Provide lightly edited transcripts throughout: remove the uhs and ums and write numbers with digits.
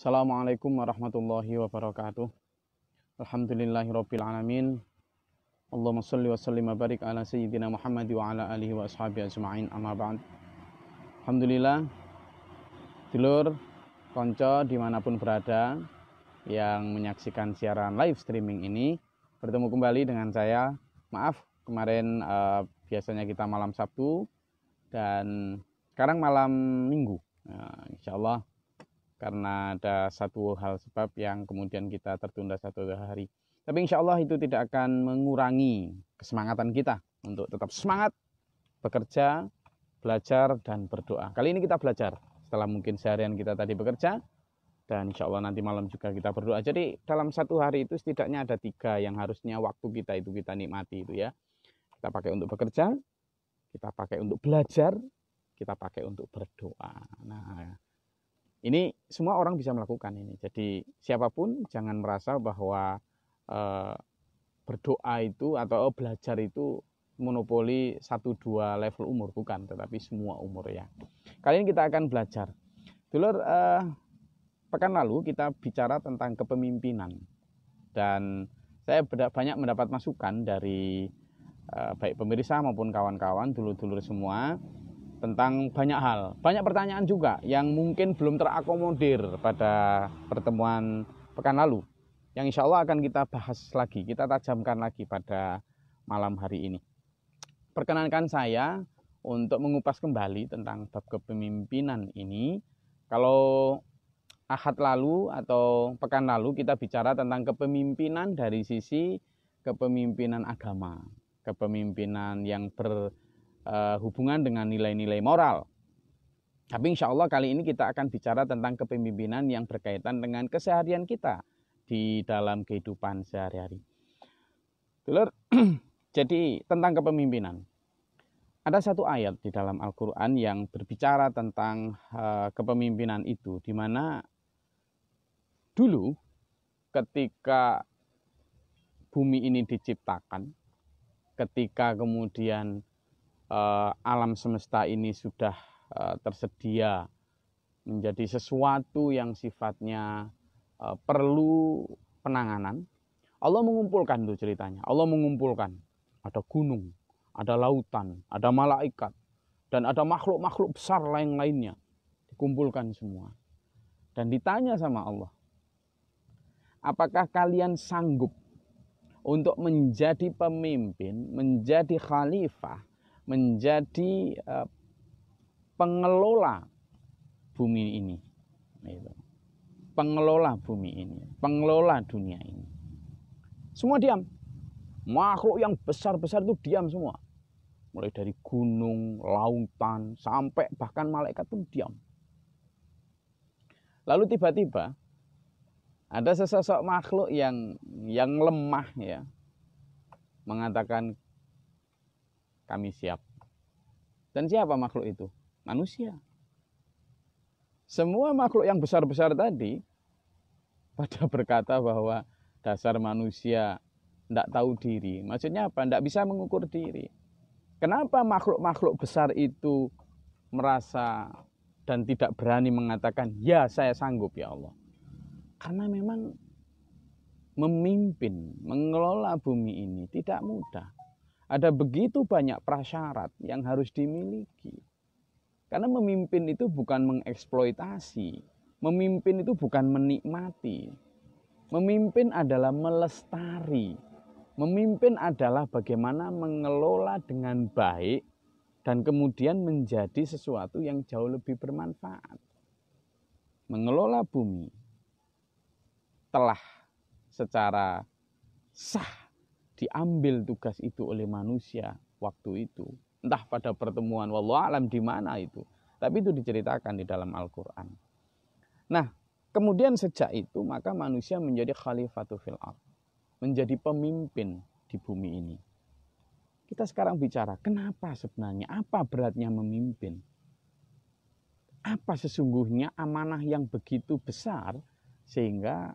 Assalamualaikum warahmatullahi wabarakatuh. Alhamdulillahirabbil alamin. Allahumma shalli wa sallim wa barik ala sayyidina Muhammad wa ala alihi wa ashabihi ajma'in. Amma ba'd. Alhamdulillah, dulur konco dimanapun berada yang menyaksikan siaran live streaming ini, bertemu kembali dengan saya. Maaf kemarin biasanya kita malam Sabtu dan sekarang malam Minggu. Insyaallah karena ada satu hal sebab yang kemudian kita tertunda satu hari. Tapi insya Allah itu tidak akan mengurangi kesemangatan kita untuk tetap semangat bekerja, belajar, dan berdoa. Kali ini kita belajar setelah mungkin seharian kita tadi bekerja, dan insya Allah nanti malam juga kita berdoa. Jadi dalam satu hari itu setidaknya ada 3 yang harusnya waktu kita itu kita nikmati itu ya. Kita pakai untuk bekerja, kita pakai untuk belajar, kita pakai untuk berdoa. Nah, ini semua orang bisa melakukan ini. Jadi siapapun jangan merasa bahwa berdoa itu atau belajar itu monopoli 1-2 level umur, bukan, tetapi semua umur ya. Kali ini kita akan belajar. Dulur, pekan lalu kita bicara tentang kepemimpinan dan saya banyak mendapat masukan dari baik pemirsa maupun kawan-kawan, dulur-dulur semua, tentang banyak hal, banyak pertanyaan juga yang mungkin belum terakomodir pada pertemuan pekan lalu, yang insya Allah akan kita bahas lagi, kita tajamkan lagi pada malam hari ini. Perkenankan saya untuk mengupas kembali tentang bab kepemimpinan ini. Kalau Ahad lalu atau pekan lalu kita bicara tentang kepemimpinan dari sisi kepemimpinan agama, kepemimpinan yang hubungan dengan nilai-nilai moral. Tapi insya Allah kali ini kita akan bicara tentang kepemimpinan yang berkaitan dengan keseharian kita di dalam kehidupan sehari-hari. Jadi tentang kepemimpinan. Ada satu ayat di dalam Al-Quran yang berbicara tentang kepemimpinan itu, di mana dulu ketika bumi ini diciptakan, ketika kemudian alam semesta ini sudah tersedia menjadi sesuatu yang sifatnya perlu penanganan, Allah mengumpulkan itu ceritanya. Allah mengumpulkan ada gunung, ada lautan, ada malaikat, dan ada makhluk-makhluk besar lain-lainnya. Dikumpulkan semua. Dan ditanya sama Allah, apakah kalian sanggup untuk menjadi pemimpin, menjadi khalifah, menjadi pengelola bumi ini, pengelola bumi ini, pengelola dunia ini. Semua diam. Makhluk yang besar-besar itu diam semua. Mulai dari gunung, lautan, sampai bahkan malaikat pun diam. Lalu tiba-tiba ada sesosok makhluk yang lemah ya, mengatakan, kami siap. Dan siapa makhluk itu? Manusia. Semua makhluk yang besar-besar tadi pada berkata bahwa dasar manusia tidak tahu diri. Maksudnya apa? Tidak bisa mengukur diri. Kenapa makhluk-makhluk besar itu merasa dan tidak berani mengatakan, ya saya sanggup ya Allah? Karena memang memimpin, mengelola bumi ini tidak mudah. Ada begitu banyak prasyarat yang harus dimiliki. Karena memimpin itu bukan mengeksploitasi. Memimpin itu bukan menikmati. Memimpin adalah melestari. Memimpin adalah bagaimana mengelola dengan baik dan kemudian menjadi sesuatu yang jauh lebih bermanfaat. Mengelola bumi telah secara sah diambil tugas itu oleh manusia waktu itu. Entah pada pertemuan wallahu alam di mana itu. Tapi itu diceritakan di dalam Al-Quran. Nah, kemudian sejak itu maka manusia menjadi khalifatu fil ardh. Menjadi pemimpin di bumi ini. Kita sekarang bicara, kenapa sebenarnya? Apa beratnya memimpin? Apa sesungguhnya amanah yang begitu besar sehingga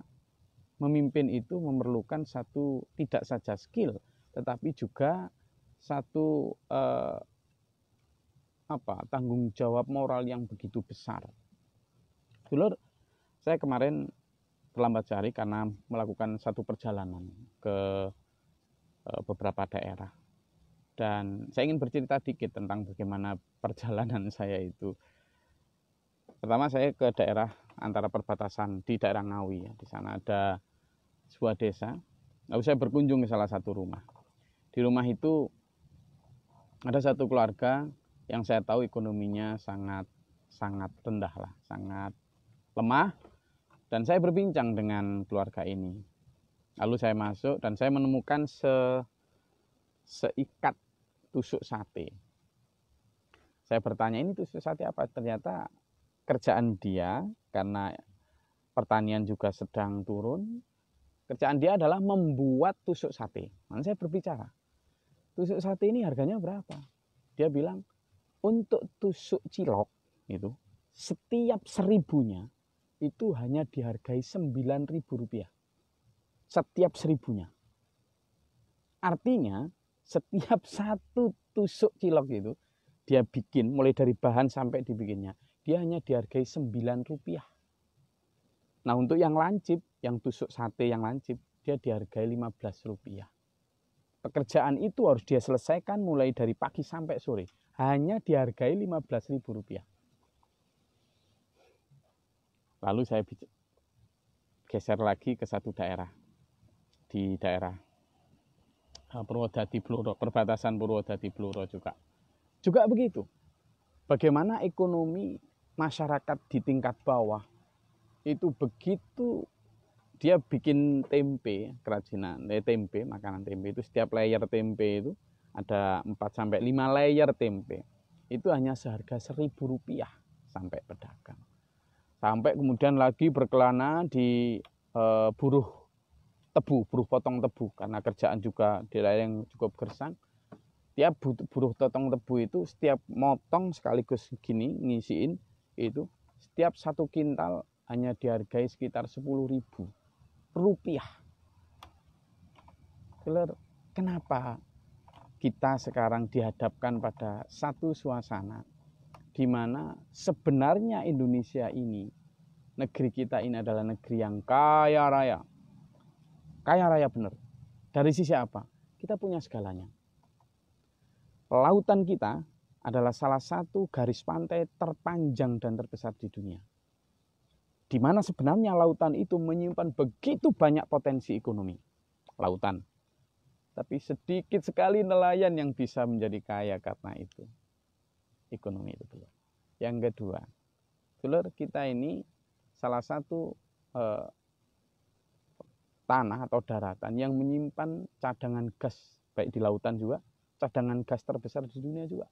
memimpin itu memerlukan satu tidak saja skill, tetapi juga satu tanggung jawab moral yang begitu besar. Dulur, Saya kemarin terlambat sehari karena melakukan satu perjalanan ke beberapa daerah. Dan saya ingin bercerita dikit tentang bagaimana perjalanan saya itu. Pertama saya ke daerah antara perbatasan di daerah Ngawi. Di sana ada sebuah desa. Lalu saya berkunjung ke salah satu rumah. Di rumah itu ada satu keluarga yang saya tahu ekonominya sangat rendah lah, sangat lemah. Dan saya berbincang dengan keluarga ini. Lalu saya masuk dan saya menemukan seikat tusuk sate. Saya bertanya, ini tusuk sate apa? Ternyata kerjaan dia, karena pertanian juga sedang turun, kerjaan dia adalah membuat tusuk sate. Lalu saya berbicara, tusuk sate ini harganya berapa? Dia bilang, untuk tusuk cilok itu setiap 1000-nya itu hanya dihargai Rp9.000. Setiap 1000-nya. Artinya setiap satu tusuk cilok itu dia bikin, mulai dari bahan sampai dibikinnya, dia hanya dihargai Rp9. Nah untuk yang lancip, yang tusuk sate yang lancip, dia dihargai Rp15. Pekerjaan itu harus dia selesaikan mulai dari pagi sampai sore, hanya dihargai Rp15.000. Lalu saya geser lagi ke satu daerah, di daerah Purwodadi Blora, perbatasan Purwodadi Blora juga. Juga begitu. Bagaimana ekonomi masyarakat di tingkat bawah itu begitu dia bikin tempe, kerajinan tempe, makanan tempe itu setiap layer tempe itu ada 4-5 layer tempe. Itu hanya seharga Rp1.000 sampai pedagang. Sampai kemudian lagi berkelana di buruh potong tebu, karena kerjaan juga di daerah yang cukup gersang. Tiap buruh potong tebu itu setiap motong sekaligus gini ngisiin itu setiap 1 kintal hanya dihargai sekitar Rp10.000. Kenapa kita sekarang dihadapkan pada satu suasana di mana sebenarnya Indonesia ini, negeri kita ini adalah negeri yang kaya raya. Kaya raya benar. Dari sisi apa? Kita punya segalanya. Lautan kita adalah salah satu garis pantai terpanjang dan terbesar di dunia. Di mana sebenarnya lautan itu menyimpan begitu banyak potensi ekonomi. Lautan. Tapi sedikit sekali nelayan yang bisa menjadi kaya karena itu. Ekonomi itu dulu. Yang kedua, dulur, kita ini salah satu tanah atau daratan yang menyimpan cadangan gas, baik di lautan juga, cadangan gas terbesar di dunia juga.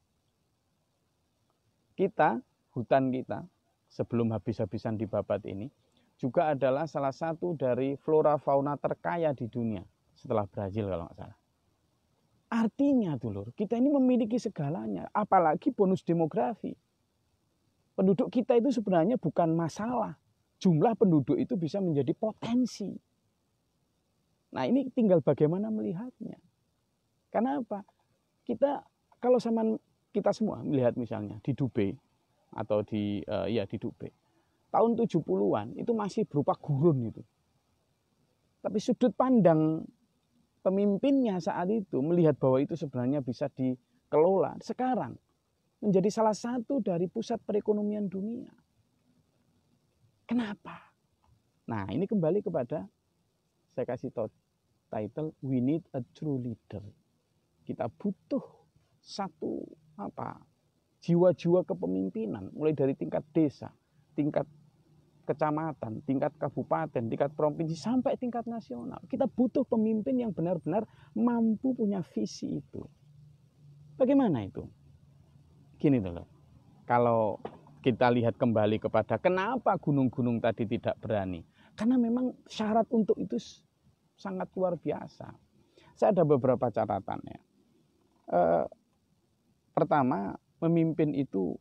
Kita, hutan kita, sebelum habis-habisan dibabat ini, juga adalah salah satu dari flora fauna terkaya di dunia, setelah Brazil kalau nggak salah. Artinya dulur, kita ini memiliki segalanya, apalagi bonus demografi. Penduduk kita itu sebenarnya bukan masalah. Jumlah penduduk itu bisa menjadi potensi. Nah ini tinggal bagaimana melihatnya. Karena apa? Kalau sama kita semua melihat misalnya di Dubai, atau di Dubai, tahun 70-an itu masih berupa gurun itu. Tapi sudut pandang pemimpinnya saat itu melihat bahwa itu sebenarnya bisa dikelola. Sekarang menjadi salah satu dari pusat perekonomian dunia. Kenapa? Nah ini kembali kepada, saya kasih title, we need a true leader. Kita butuh satu jiwa-jiwa kepemimpinan, mulai dari tingkat desa, tingkat kecamatan, tingkat kabupaten, tingkat provinsi, sampai tingkat nasional. Kita butuh pemimpin yang benar-benar mampu punya visi itu. Bagaimana itu? Gini dulu, kalau kita lihat kembali kepada kenapa gunung-gunung tadi tidak berani. Karena memang syarat untuk itu sangat luar biasa. Saya ada beberapa catatan ya. Pertama, memimpin itu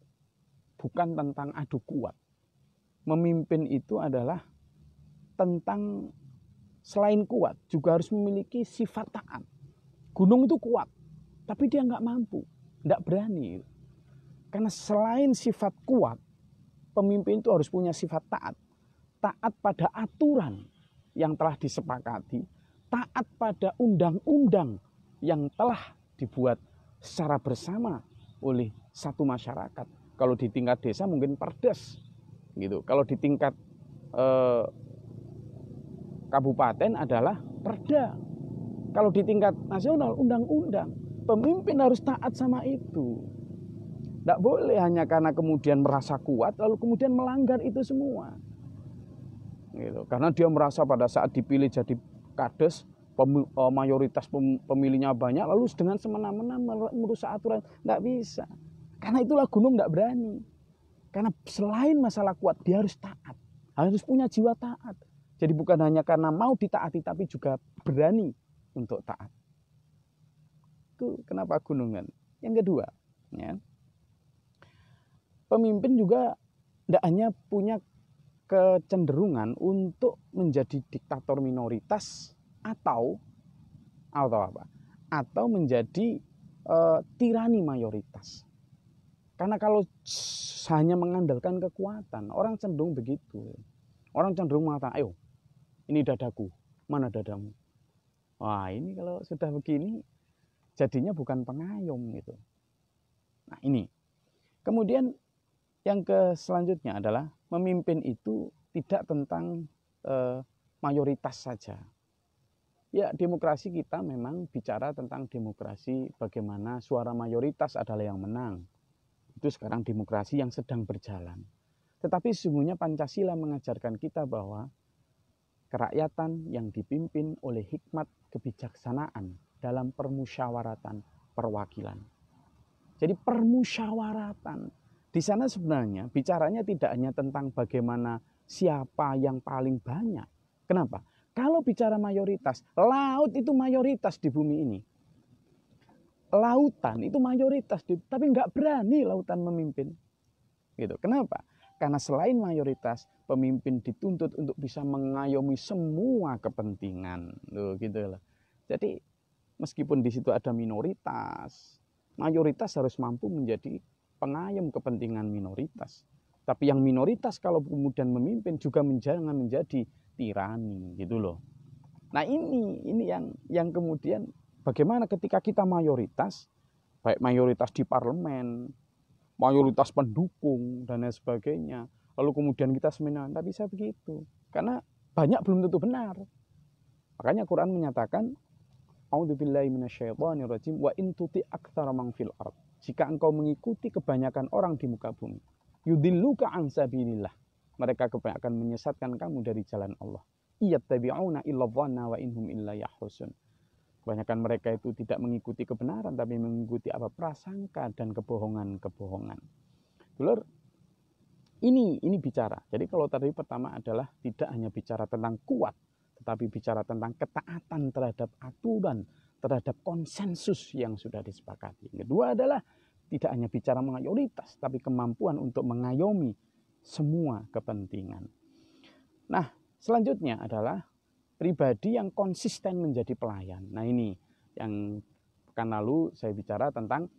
bukan tentang adu kuat. Memimpin itu adalah tentang selain kuat juga harus memiliki sifat taat. Gunung itu kuat, tapi dia nggak mampu, nggak berani. Karena selain sifat kuat, pemimpin itu harus punya sifat taat. taat pada aturan yang telah disepakati, taat pada undang-undang yang telah dibuat secara bersama oleh satu masyarakat. Kalau di tingkat desa mungkin perdes, gitu. Kalau di tingkat kabupaten adalah perda. Kalau di tingkat nasional undang-undang. Pemimpin harus taat sama itu. Tidak boleh hanya karena kemudian merasa kuat lalu kemudian melanggar itu semua. Gitu. Karena dia merasa pada saat dipilih jadi kades, mayoritas pemilihnya banyak, lalu dengan semena-mena merusak aturan. Tidak bisa. Karena itulah gunung tidak berani. Karena selain masalah kuat, dia harus taat. Harus punya jiwa taat. Jadi bukan hanya karena mau ditaati, tapi juga berani untuk taat. Itu kenapa gunungan. Yang kedua, ya, pemimpin juga tidak hanya punya kecenderungan untuk menjadi diktator minoritas atau apa? Atau menjadi tirani mayoritas. Karena kalau hanya mengandalkan kekuatan, orang cenderung begitu. Orang cenderung mengatakan, ayo, ini dadaku, mana dadamu? Wah, ini kalau sudah begini, jadinya bukan pengayom gitu. Nah ini. Kemudian yang selanjutnya adalah memimpin itu tidak tentang mayoritas saja. Ya, demokrasi kita memang bicara tentang demokrasi, bagaimana suara mayoritas adalah yang menang. Itu sekarang demokrasi yang sedang berjalan. Tetapi sesungguhnya Pancasila mengajarkan kita bahwa kerakyatan yang dipimpin oleh hikmat kebijaksanaan dalam permusyawaratan perwakilan. Jadi permusyawaratan. Di sana sebenarnya bicaranya tidak hanya tentang bagaimana siapa yang paling banyak. Kenapa? Kalau bicara mayoritas, laut itu mayoritas di bumi ini. Lautan itu mayoritas, tapi nggak berani lautan memimpin. Gitu. Kenapa? Karena selain mayoritas, pemimpin dituntut untuk bisa mengayomi semua kepentingan. Loh, gitu loh. Jadi meskipun di situ ada minoritas, mayoritas harus mampu menjadi pengayom kepentingan minoritas. Tapi yang minoritas kalau kemudian memimpin juga jangan menjadi tirani, gitu loh. Nah ini yang kemudian bagaimana ketika kita mayoritas, baik mayoritas di parlemen, mayoritas pendukung dan lain sebagainya, lalu kemudian kita seminar, tidak bisa begitu, karena banyak belum tentu benar. Makanya Quran menyatakan, A'udzubillahi minasyaitonirrajim wa in tuti aktsara man fil ard. Jika engkau mengikuti kebanyakan orang di muka bumi, yudilluka an sabilillah. Mereka akan menyesatkan kamu dari jalan Allah. Iyattabi'una illa dhanna wa inhum illa yahrusun. Kebanyakan mereka itu tidak mengikuti kebenaran, tapi mengikuti apa? Prasangka dan kebohongan-kebohongan. Dulur, ini bicara. Jadi kalau tadi pertama adalah tidak hanya bicara tentang kuat, tetapi bicara tentang ketaatan terhadap aturan, terhadap konsensus yang sudah disepakati. Yang kedua adalah tidak hanya bicara mayoritas, tapi kemampuan untuk mengayomi semua kepentingan. Nah, selanjutnya adalah pribadi yang konsisten menjadi pelayan. Nah ini yang pekan lalu saya bicara tentang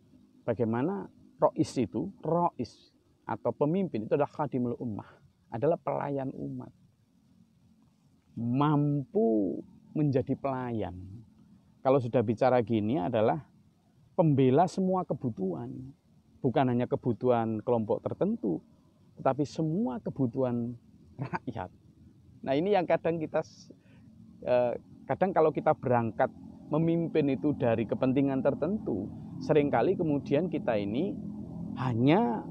bagaimana rois atau pemimpin itu adalah khadimul ummah, adalah pelayan umat. Mampu menjadi pelayan. Kalau sudah bicara gini adalah pembela semua kebutuhan. Bukan hanya kebutuhan kelompok tertentu, tetapi semua kebutuhan rakyat. Nah ini yang kadang kalau kita berangkat memimpin itu dari kepentingan tertentu, seringkali kemudian kita ini hanya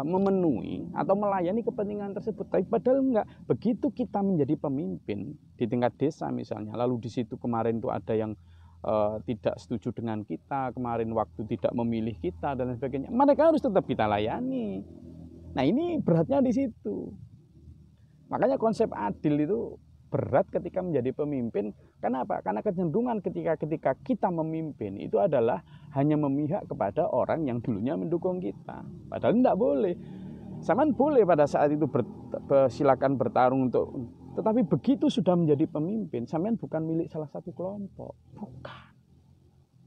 memenuhi atau melayani kepentingan tersebut. Tapi padahal enggak. Begitu kita menjadi pemimpin di tingkat desa misalnya, lalu di situ kemarin itu ada yang tidak setuju dengan kita, kemarin waktu tidak memilih kita dan lain sebagainya, mereka harus tetap kita layani. Nah ini beratnya di situ. Makanya konsep adil itu berat ketika menjadi pemimpin. Kenapa? Karena kecenderungan ketika kita memimpin itu adalah hanya memihak kepada orang yang dulunya mendukung kita. Padahal tidak boleh. Sampean boleh pada saat itu silakan bertarung tetapi begitu sudah menjadi pemimpin, sampean bukan milik salah satu kelompok. Bukan.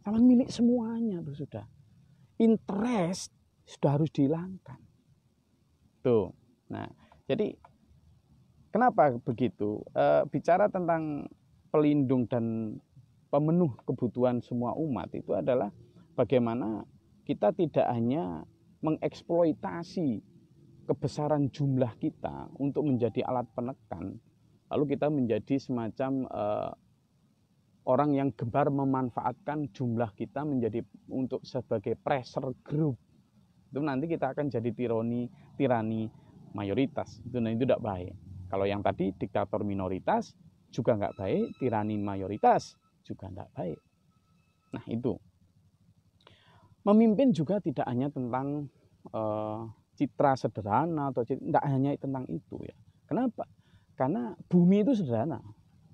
Sampean milik semuanya itu sudah. Interest sudah harus dihilangkan. Tuh. Nah, jadi Kenapa begitu? Bicara tentang pelindung dan pemenuh kebutuhan semua umat itu adalah bagaimana kita tidak hanya mengeksploitasi kebesaran jumlah kita untuk menjadi alat penekan, lalu kita menjadi semacam orang yang gemar memanfaatkan jumlah kita menjadi untuk sebagai pressure group. Itu nanti kita akan jadi tirani mayoritas. Itu tidak baik. Kalau yang tadi diktator minoritas juga nggak baik, tirani mayoritas juga nggak baik. Nah itu. Memimpin juga tidak hanya tentang citra sederhana atau tidak hanya tentang itu ya. Kenapa? Karena bumi itu sederhana.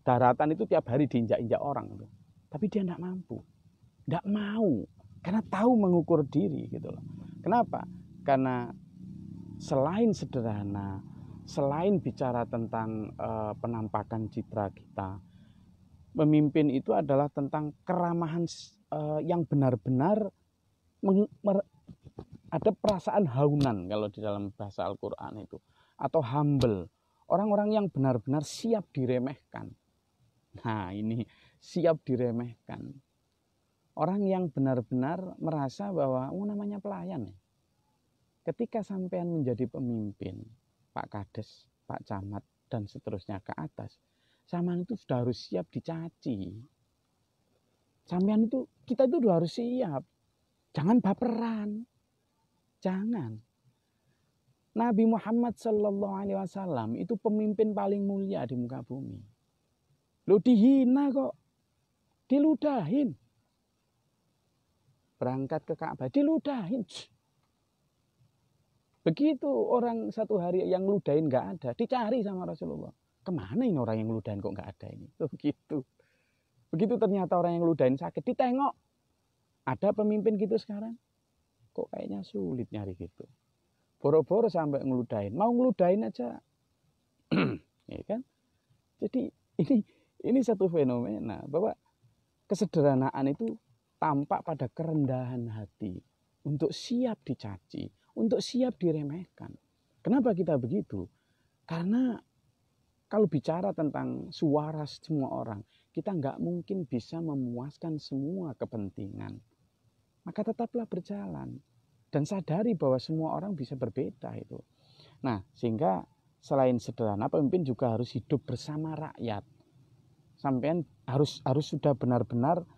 Daratan itu tiap hari diinjak-injak orang. Tapi dia tidak mampu. Tidak mau. Karena tahu mengukur diri gitu loh. Kenapa? Karena selain sederhana, selain bicara tentang penampakan citra kita, memimpin itu adalah tentang keramahan yang benar-benar ada perasaan haunan kalau di dalam bahasa Al-Quran itu, atau humble, orang-orang yang benar-benar siap diremehkan. Nah ini siap diremehkan, orang yang benar-benar merasa bahwa namanya pelayan ya. Ketika sampean menjadi pemimpin, Pak Kades, Pak Camat dan seterusnya ke atas, sampean itu sudah harus siap dicaci. Sampean itu, kita itu sudah harus siap. Jangan baperan, jangan. Nabi Muhammad SAW itu pemimpin paling mulia di muka bumi. Lo dihina kok, diludahin. Berangkat ke Ka'bah, diludahin. Begitu orang satu hari yang ludahin nggak ada, dicari sama Rasulullah. Kemana ini orang yang ludahin kok nggak ada ini? Begitu. Begitu ternyata orang yang ludahin sakit, ditengok. Ada pemimpin gitu sekarang? Kok kayaknya sulit nyari gitu. Boro-boro sampai ngeludahin. Mau ngeludahin aja. Ya kan? Jadi ini satu fenomena bahwa kesederhanaan itu tampak pada kerendahan hati. Untuk siap dicaci. Untuk siap diremehkan. Kenapa kita begitu? Karena kalau bicara tentang suara semua orang, kita nggak mungkin bisa memuaskan semua kepentingan. Maka tetaplah berjalan dan sadari bahwa semua orang bisa berbeda itu. Nah, sehingga selain sederhana, pemimpin juga harus hidup bersama rakyat. Sampean harus sudah benar-benar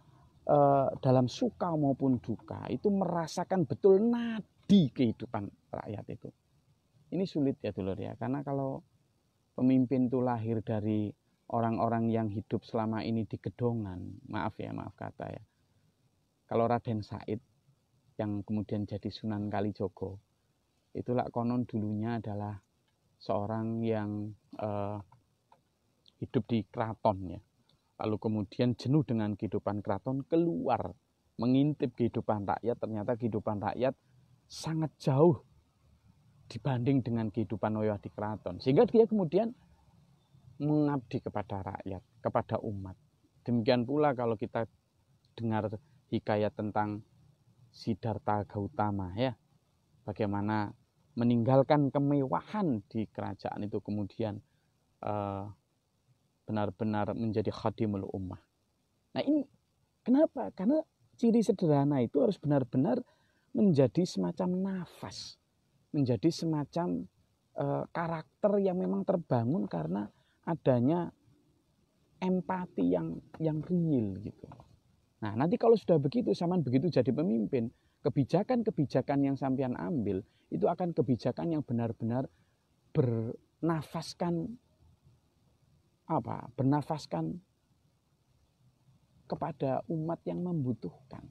dalam suka maupun duka itu merasakan betul nadi kehidupan rakyat itu. Ini sulit ya dulur ya, karena kalau pemimpin itu lahir dari orang-orang yang hidup selama ini di gedongan, maaf kata ya. Kalau Raden Said yang kemudian jadi Sunan Kalijogo, itulah konon dulunya adalah seorang yang hidup di keraton ya. Lalu kemudian jenuh dengan kehidupan keraton, keluar mengintip kehidupan rakyat. Ternyata kehidupan rakyat sangat jauh dibanding dengan kehidupan wayah di keraton. Sehingga dia kemudian mengabdi kepada rakyat, kepada umat. Demikian pula kalau kita dengar hikayat tentang Siddhartha Gautama ya, bagaimana meninggalkan kemewahan di kerajaan itu kemudian benar-benar menjadi khadimul ummah. Nah ini kenapa? Karena ciri sederhana itu harus benar-benar menjadi semacam nafas, menjadi semacam karakter yang memang terbangun karena adanya empati yang real gitu. Nah nanti kalau sudah begitu, sampean begitu jadi pemimpin, kebijakan-kebijakan yang sampean ambil itu akan kebijakan yang benar-benar bernafaskan kepada umat yang membutuhkan.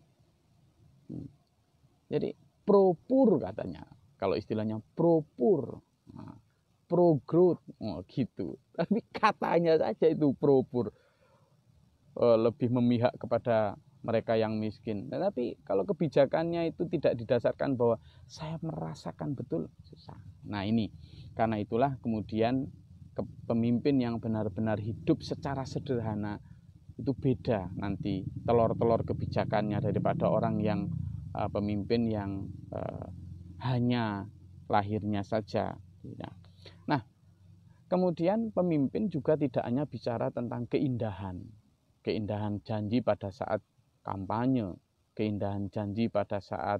Jadi pro-pur katanya, kalau istilahnya pro-pur, pro-growth, gitu. Tapi katanya saja itu pro-pur. Lebih memihak kepada mereka yang miskin. Tetapi kalau kebijakannya itu tidak didasarkan bahwa saya merasakan betul, susah. Nah ini, karena itulah kemudian pemimpin yang benar-benar hidup secara sederhana itu beda nanti telur-telur kebijakannya daripada orang yang pemimpin yang hanya lahirnya saja. Nah, Kemudian pemimpin juga tidak hanya bicara tentang keindahan janji pada saat kampanye, keindahan janji pada saat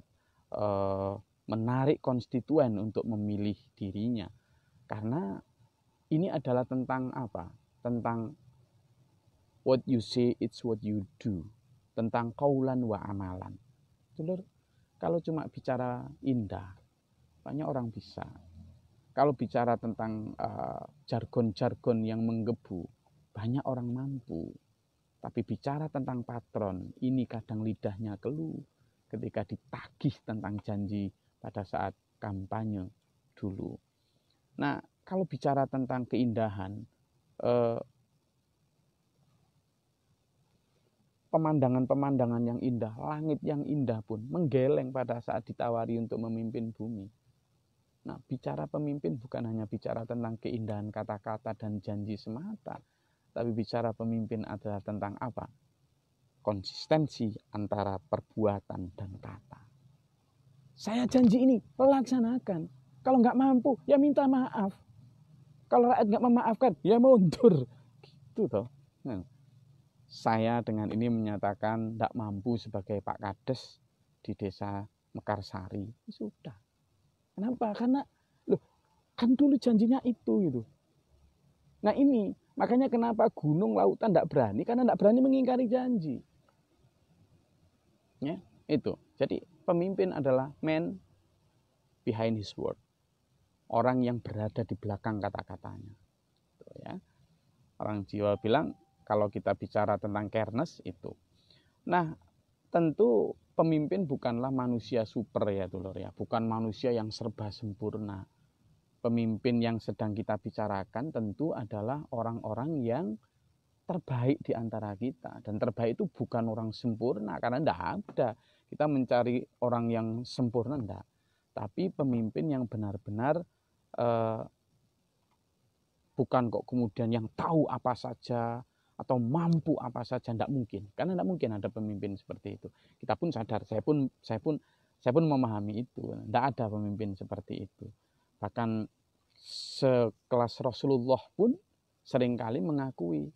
menarik konstituen untuk memilih dirinya. Karena ini adalah tentang apa? Tentang what you say, it's what you do. Tentang kaulan wa amalan. Dulur, kalau cuma bicara indah, banyak orang bisa. Kalau bicara tentang jargon-jargon yang menggebu, banyak orang mampu. Tapi bicara tentang patron, ini kadang lidahnya keluh ketika ditagih tentang janji pada saat kampanye dulu. Nah, kalau bicara tentang keindahan, pemandangan-pemandangan yang indah, langit yang indah pun menggeleng pada saat ditawari untuk memimpin bumi. Nah, bicara pemimpin bukan hanya bicara tentang keindahan kata-kata dan janji semata, tapi bicara pemimpin adalah tentang apa? Konsistensi antara perbuatan dan kata. Saya janji ini, laksanakan. Kalau nggak mampu, ya minta maaf. Kalau rakyat nggak memaafkan, ya mundur. Gitu toh. Nah, saya dengan ini menyatakan tidak mampu sebagai Pak Kades di desa Mekarsari. Sudah. Kenapa? Karena kan dulu janjinya itu gitu. Nah ini, makanya kenapa gunung lautan tidak berani, karena tidak berani mengingkari janji. Ya, itu. Jadi pemimpin adalah man behind his word. Orang yang berada di belakang kata-katanya. Ya. Orang Jawa bilang, kalau kita bicara tentang careness itu. Nah, tentu pemimpin bukanlah manusia super ya dulur ya. Bukan manusia yang serba sempurna. Pemimpin yang sedang kita bicarakan tentu adalah orang-orang yang terbaik di antara kita. Dan terbaik itu bukan orang sempurna, karena tidak ada. Kita mencari orang yang sempurna, tidak. Tapi pemimpin yang benar-benar bukan kok kemudian yang tahu apa saja atau mampu apa saja, tidak mungkin. Karena tidak mungkin ada pemimpin seperti itu. Kita pun sadar, saya pun memahami itu. Tidak ada pemimpin seperti itu. Bahkan sekelas Rasulullah pun seringkali mengakui,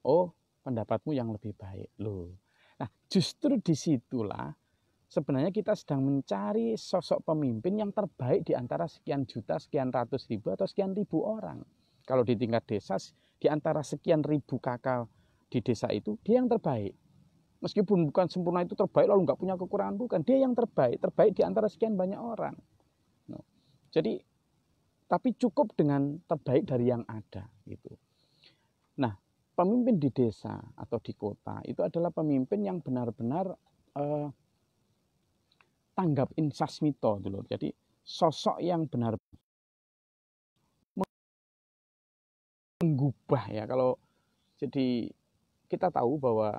oh pendapatmu yang lebih baik loh. Nah justru disitulah sebenarnya kita sedang mencari sosok pemimpin yang terbaik di antara sekian juta, sekian ratus ribu atau sekian ribu orang. Kalau di tingkat desa, di antara sekian ribu kakak di desa itu, dia yang terbaik. Meskipun bukan sempurna itu terbaik lalu nggak punya kekurangan, bukan. Dia yang terbaik di antara sekian banyak orang. No. Jadi tapi cukup dengan terbaik dari yang ada gitu. Nah, pemimpin di desa atau di kota itu adalah pemimpin yang benar-benar tanggap insasmito dulu. Jadi sosok yang benar menggubah ya. Kalau jadi kita tahu bahwa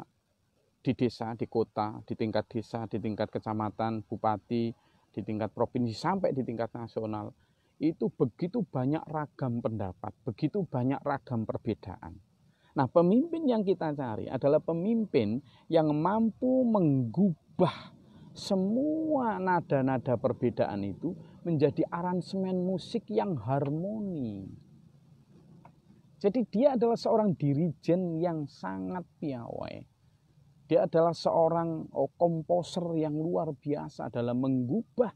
di desa, di kota, di tingkat desa, di tingkat kecamatan, bupati, di tingkat provinsi sampai di tingkat nasional itu begitu banyak ragam pendapat, begitu banyak ragam perbedaan. Nah, pemimpin yang kita cari adalah pemimpin yang mampu menggubah semua nada-nada perbedaan itu menjadi aransemen musik yang harmoni. Jadi dia adalah seorang dirijen yang sangat piawai. Dia adalah seorang komposer yang luar biasa dalam mengubah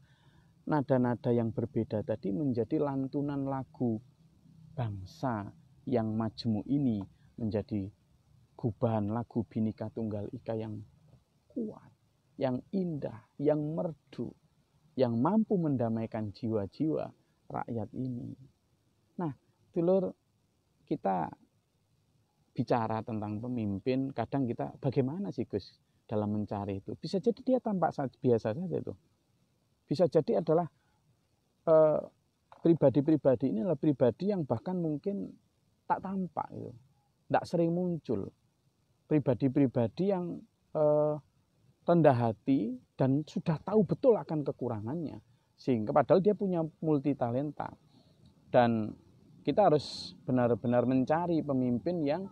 nada-nada yang berbeda tadi menjadi lantunan lagu bangsa yang majmu ini menjadi gubahan lagu Bhinneka Tunggal Ika yang kuat, yang indah, yang merdu, yang mampu mendamaikan jiwa-jiwa rakyat ini. Nah, dulur, kita bicara tentang pemimpin, kadang kita bagaimana sih Gus dalam mencari itu? Bisa jadi dia tampak biasa saja itu. Bisa jadi adalah pribadi-pribadi ini adalah pribadi yang bahkan mungkin tak tampak itu, tidak sering muncul. Pribadi-pribadi yang rendah hati dan sudah tahu betul akan kekurangannya, sehingga padahal dia punya multi talenta. Dan kita harus benar-benar mencari pemimpin yang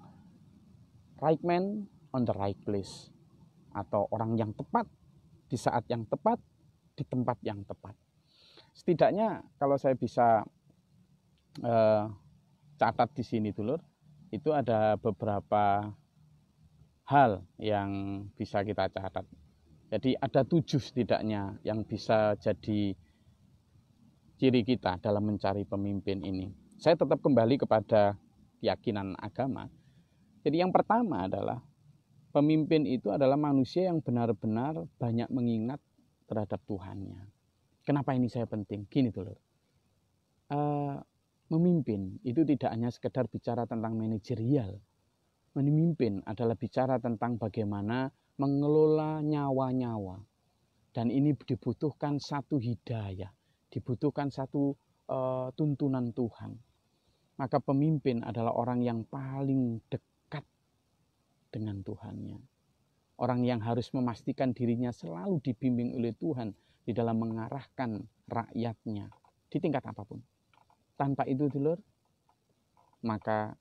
right man on the right place, atau orang yang tepat di saat yang tepat di tempat yang tepat. Setidaknya kalau saya bisa catat di sini dulur, itu ada beberapa hal yang bisa kita catat. Jadi ada 7 setidaknya yang bisa jadi ciri kita dalam mencari pemimpin ini. Saya tetap kembali kepada keyakinan agama. Jadi yang pertama adalah pemimpin itu adalah manusia yang benar-benar banyak mengingat terhadap Tuhannya. Kenapa ini saya penting? Gini dulur. Memimpin itu tidak hanya sekedar bicara tentang manajerial. Memimpin adalah bicara tentang bagaimana mengelola nyawa-nyawa. Dan ini dibutuhkan satu hidayah, dibutuhkan satu tuntunan Tuhan. Maka pemimpin adalah orang yang paling dekat dengan Tuhannya. Orang yang harus memastikan dirinya selalu dibimbing oleh Tuhan di dalam mengarahkan rakyatnya di tingkat apapun. Tanpa itu dulur, maka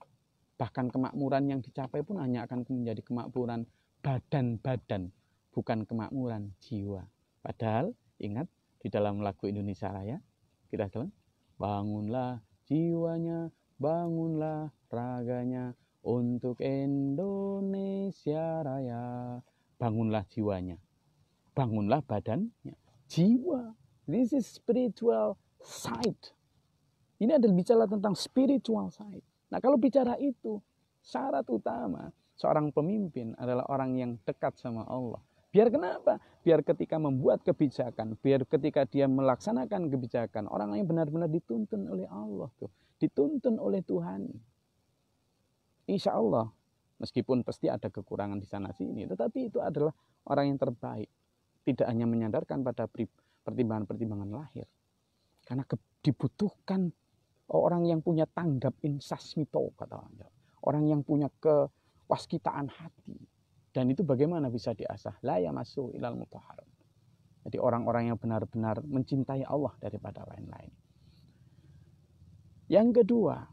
bahkan kemakmuran yang dicapai pun hanya akan menjadi kemakmuran badan-badan, bukan kemakmuran jiwa. Padahal ingat di dalam lagu Indonesia Raya, kita bilang, bangunlah jiwanya, bangunlah raganya untuk Indonesia Raya. Bangunlah jiwanya, bangunlah badannya, jiwa. This is spiritual side. Ini adalah bicara tentang spiritual side. Nah, kalau bicara itu, syarat utama seorang pemimpin adalah orang yang dekat sama Allah. Biar kenapa? Biar ketika membuat kebijakan, biar ketika dia melaksanakan kebijakan, orang yang benar-benar dituntun oleh Allah tuh, dituntun oleh Tuhan. Insya Allah, meskipun pasti ada kekurangan di sana sini, tetapi itu adalah orang yang terbaik. Tidak hanya menyandarkan pada pertimbangan-pertimbangan lahir. Karena dibutuhkan orang yang punya tanggap insasmito, kata orang Jawa. Orang yang punya kewaskitaan hati. Dan itu bagaimana bisa diasah? La yamassu ilal mutahharun. Jadi orang-orang yang benar-benar mencintai Allah daripada lain-lain. Yang kedua,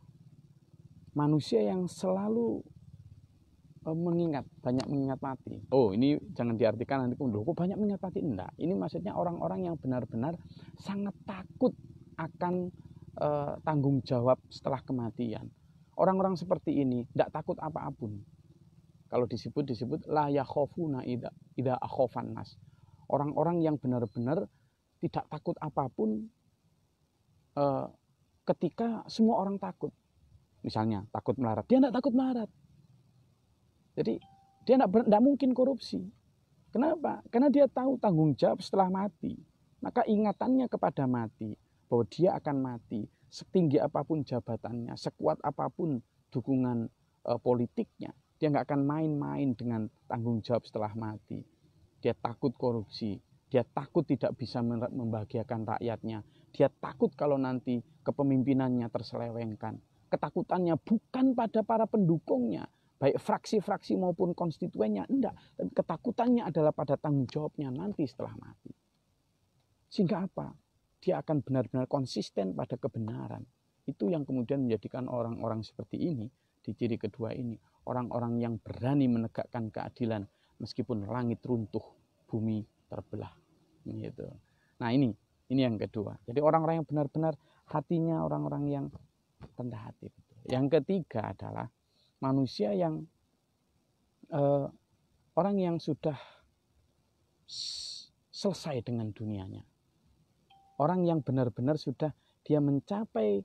manusia yang selalu mengingat, banyak mengingat mati. Oh, ini jangan diartikan nanti kok banyak mengingat mati. Enggak. Ini maksudnya orang-orang yang benar-benar sangat takut akan tanggung jawab setelah kematian. Orang-orang seperti ini tidak takut apapun. Kalau disebut la yakhafuna idza akhafan nas. Orang-orang yang benar-benar tidak takut apapun ketika semua orang takut. Misalnya takut melarat, dia tidak takut melarat. Jadi dia tidak mungkin korupsi. Kenapa? Karena dia tahu tanggung jawab setelah mati. Maka ingatannya kepada mati, bahwa dia akan mati, setinggi apapun jabatannya, sekuat apapun dukungan politiknya, dia nggak akan main-main dengan tanggung jawab setelah mati. Dia takut korupsi, dia takut tidak bisa membahagiakan rakyatnya, dia takut kalau nanti kepemimpinannya terselewengkan. Ketakutannya bukan pada para pendukungnya, baik fraksi-fraksi maupun konstituennya, enggak. Tapi ketakutannya adalah pada tanggung jawabnya nanti setelah mati. Sehingga apa? Dia akan benar-benar konsisten pada kebenaran. Itu yang kemudian menjadikan orang-orang seperti ini, di ciri kedua ini, orang-orang yang berani menegakkan keadilan meskipun langit runtuh, bumi terbelah. Gitu. Nah ini yang kedua. Jadi orang-orang yang benar-benar hatinya orang-orang yang rendah hati. Yang ketiga adalah manusia yang orang yang sudah selesai dengan dunianya. Orang yang benar-benar sudah dia mencapai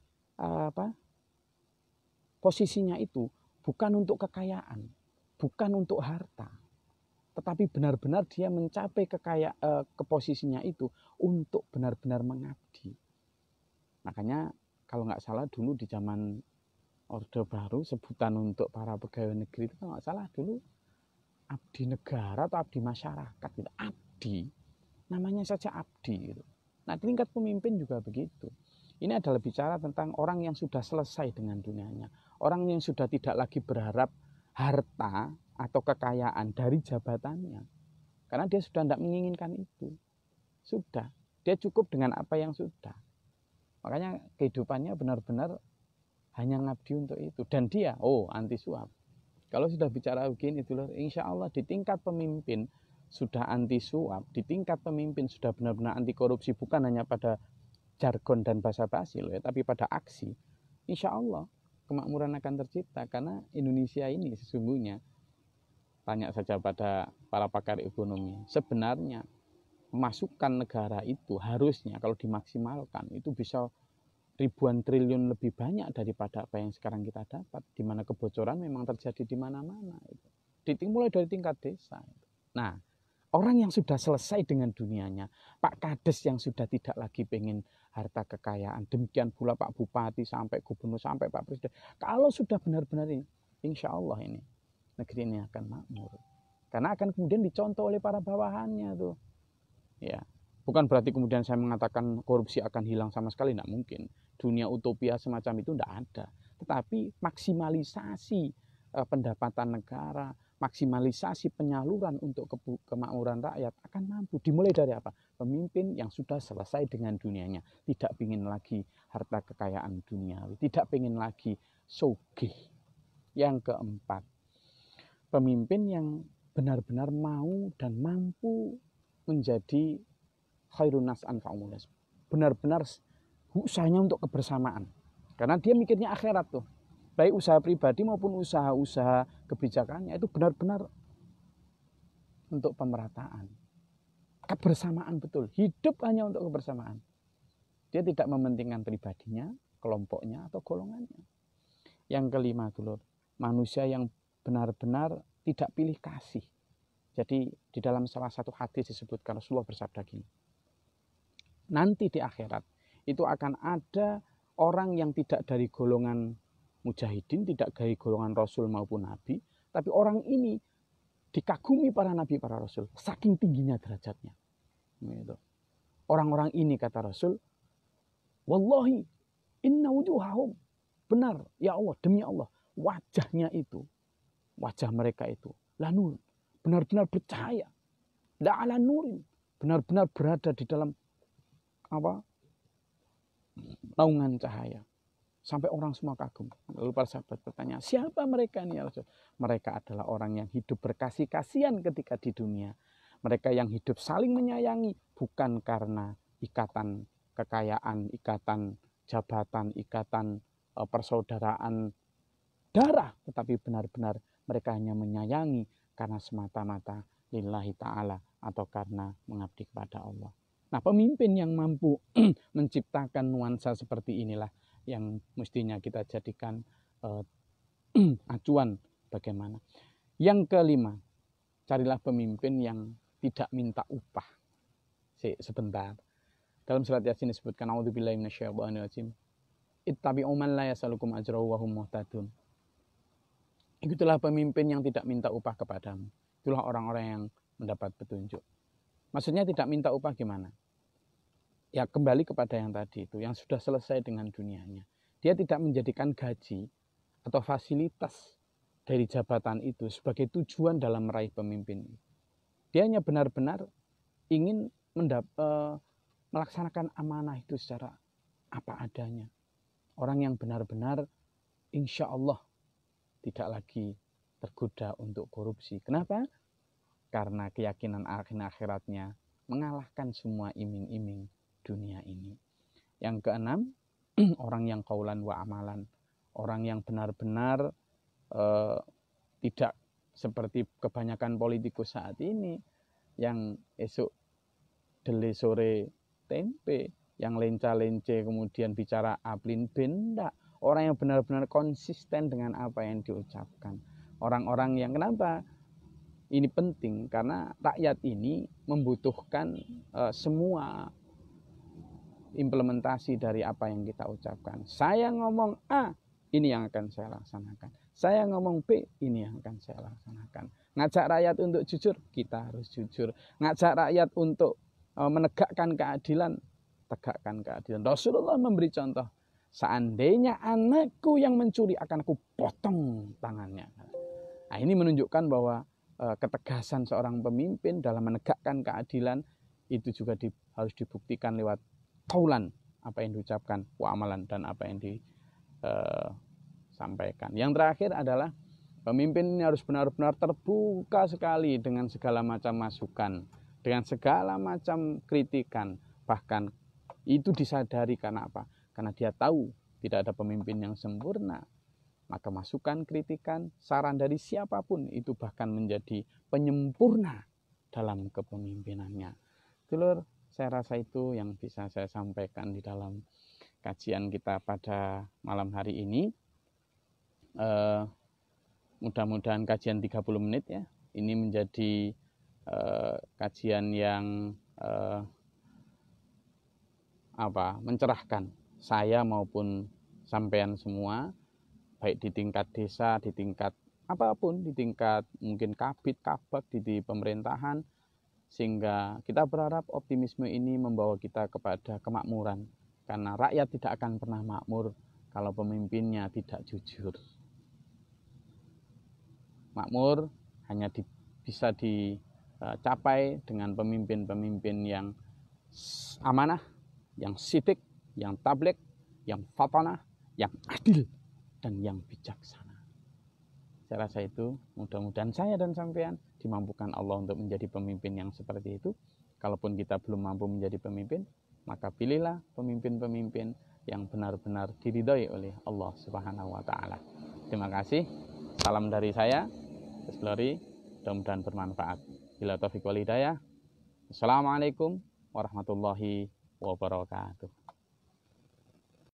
posisinya itu bukan untuk kekayaan, bukan untuk harta, tetapi benar-benar dia mencapai ke posisinya itu untuk benar-benar mengabdi. Makanya kalau nggak salah dulu di zaman Orde Baru sebutan untuk para pegawai negeri itu kalau nggak salah dulu abdi negara atau abdi masyarakat gitu. Abdi, namanya saja abdi gitu. Nah, tingkat pemimpin juga begitu. Ini adalah bicara tentang orang yang sudah selesai dengan dunianya. Orang yang sudah tidak lagi berharap harta atau kekayaan dari jabatannya. Karena dia sudah tidak menginginkan itu. Sudah. Dia cukup dengan apa yang sudah. Makanya kehidupannya benar-benar hanya ngabdi untuk itu. Dan dia, anti suap. Kalau sudah bicara begini, insya Allah di tingkat pemimpin sudah anti suap, di tingkat pemimpin sudah benar-benar anti korupsi, bukan hanya pada jargon dan basa-basi loh ya, tapi pada aksi. Insya Allah kemakmuran akan tercipta. Karena Indonesia ini sesungguhnya, tanya saja pada para pakar ekonomi, sebenarnya masukan negara itu harusnya kalau dimaksimalkan itu bisa ribuan triliun lebih banyak daripada apa yang sekarang kita dapat, di mana kebocoran memang terjadi di mana-mana. Mulai dari tingkat desa. Nah, orang yang sudah selesai dengan dunianya, Pak Kades yang sudah tidak lagi pengen harta kekayaan, demikian pula Pak Bupati sampai gubernur sampai Pak Presiden, kalau sudah benar-benar ini, insya Allah ini negeri ini akan makmur, karena akan kemudian dicontoh oleh para bawahannya tuh. Ya, bukan berarti kemudian saya mengatakan korupsi akan hilang sama sekali, tidak mungkin. Dunia utopia semacam itu tidak ada. Tetapi maksimalisasi pendapatan negara, maksimalisasi penyaluran untuk kemakmuran rakyat akan mampu. Dimulai dari apa? Pemimpin yang sudah selesai dengan dunianya, tidak ingin lagi harta kekayaan duniawi, tidak ingin lagi sugih. Yang keempat, pemimpin yang benar-benar mau dan mampu menjadi khairun nas anfa'uhum linnas. Benar-benar usahanya untuk kebersamaan. Karena dia mikirnya akhirat tuh. Baik usaha pribadi maupun usaha-usaha kebijakannya itu benar-benar untuk pemerataan. Kebersamaan betul. Hidup hanya untuk kebersamaan. Dia tidak mementingkan pribadinya, kelompoknya, atau golongannya. Yang kelima, dulur, manusia yang benar-benar tidak pilih kasih. Jadi di dalam salah satu hadis disebutkan Rasulullah bersabda gini, nanti di akhirat itu akan ada orang yang tidak dari golongan mujahidin, tidak dari golongan Rasul maupun Nabi, tapi orang ini dikagumi para Nabi, para Rasul, saking tingginya derajatnya. Orang-orang ini kata Rasul, wallahi inna wujuhahum, benar ya Allah, demi Allah, wajahnya itu, wajah mereka itu lanur, benar-benar bercahaya, la'ala nurin, benar-benar berada di dalam naungan cahaya, sampai orang semua kagum. Lalu para sahabat bertanya, siapa mereka ini ya Rasul? Mereka adalah orang yang hidup berkasih-kasihan ketika di dunia. Mereka yang hidup saling menyayangi, bukan karena ikatan kekayaan, ikatan jabatan, ikatan persaudaraan darah, tetapi benar-benar mereka hanya menyayangi karena semata-mata lillahi ta'ala, atau karena mengabdi kepada Allah. Nah, pemimpin yang mampu menciptakan nuansa seperti inilah yang mestinya kita jadikan acuan bagaimana. Yang kelima, carilah pemimpin yang tidak minta upah. Sebentar. Dalam surat Yasin disebutkan, a'udzubillahi minasyaitonir rajim. Ittabi'u man la yasalukum ajrahu wa hum muhtadun. Itulah pemimpin yang tidak minta upah kepadamu. Itulah orang-orang yang mendapat petunjuk. Maksudnya tidak minta upah gimana? Ya kembali kepada yang tadi itu, yang sudah selesai dengan dunianya. Dia tidak menjadikan gaji atau fasilitas dari jabatan itu sebagai tujuan dalam meraih pemimpin. Dia hanya benar-benar ingin melaksanakan amanah itu secara apa adanya. Orang yang benar-benar insya Allah tidak lagi tergoda untuk korupsi. Kenapa? Karena keyakinan akhiratnya mengalahkan semua iming-iming dunia ini. Yang keenam, orang yang qaulan wa amalan. Orang yang benar-benar tidak seperti kebanyakan politikus saat ini, yang esok dele sore tempe, yang lenca-lence kemudian bicara aplin benda. Orang yang benar-benar konsisten dengan apa yang diucapkan. Orang-orang yang kenapa? Ini penting karena rakyat ini membutuhkan semua implementasi dari apa yang kita ucapkan. Saya ngomong A, ini yang akan saya laksanakan. Saya ngomong B, ini yang akan saya laksanakan. Ngajak rakyat untuk jujur, kita harus jujur. Ngajak rakyat untuk menegakkan keadilan, tegakkan keadilan. Rasulullah memberi contoh, seandainya anakku yang mencuri akan aku potong tangannya. Nah, ini menunjukkan bahwa ketegasan seorang pemimpin dalam menegakkan keadilan itu juga harus dibuktikan lewat qaulan, apa yang diucapkan, wa amalan, dan apa yang disampaikan. Yang terakhir adalah pemimpin ini harus benar-benar terbuka sekali dengan segala macam masukan, dengan segala macam kritikan. Bahkan itu disadari karena apa? Karena dia tahu tidak ada pemimpin yang sempurna. maka masukan, kritikan, saran dari siapapun itu bahkan menjadi penyempurna dalam kepemimpinannya. Dulur, saya rasa itu yang bisa saya sampaikan di dalam kajian kita pada malam hari ini. Mudah-mudahan kajian 30 menit ya, ini menjadi kajian yang mencerahkan saya maupun sampean semua, baik di tingkat desa, di tingkat apapun, di tingkat mungkin kabit, kabak, di pemerintahan, sehingga kita berharap optimisme ini membawa kita kepada kemakmuran, karena rakyat tidak akan pernah makmur kalau pemimpinnya tidak jujur. Makmur hanya bisa dicapai dengan pemimpin-pemimpin yang amanah, yang sidik, yang tabligh, yang fatanah, yang adil, dan yang bijaksana. Saya rasa itu, mudah-mudahan saya dan sampean dimampukan Allah untuk menjadi pemimpin yang seperti itu. Kalaupun kita belum mampu menjadi pemimpin, maka pilihlah pemimpin-pemimpin yang benar-benar diridhai oleh Allah Subhanahu wa taala. Terima kasih. Salam dari saya, Gus Glory. Mudah-mudahan bermanfaat. Bila taufiq wal hidayah. Assalamualaikum warahmatullahi wabarakatuh.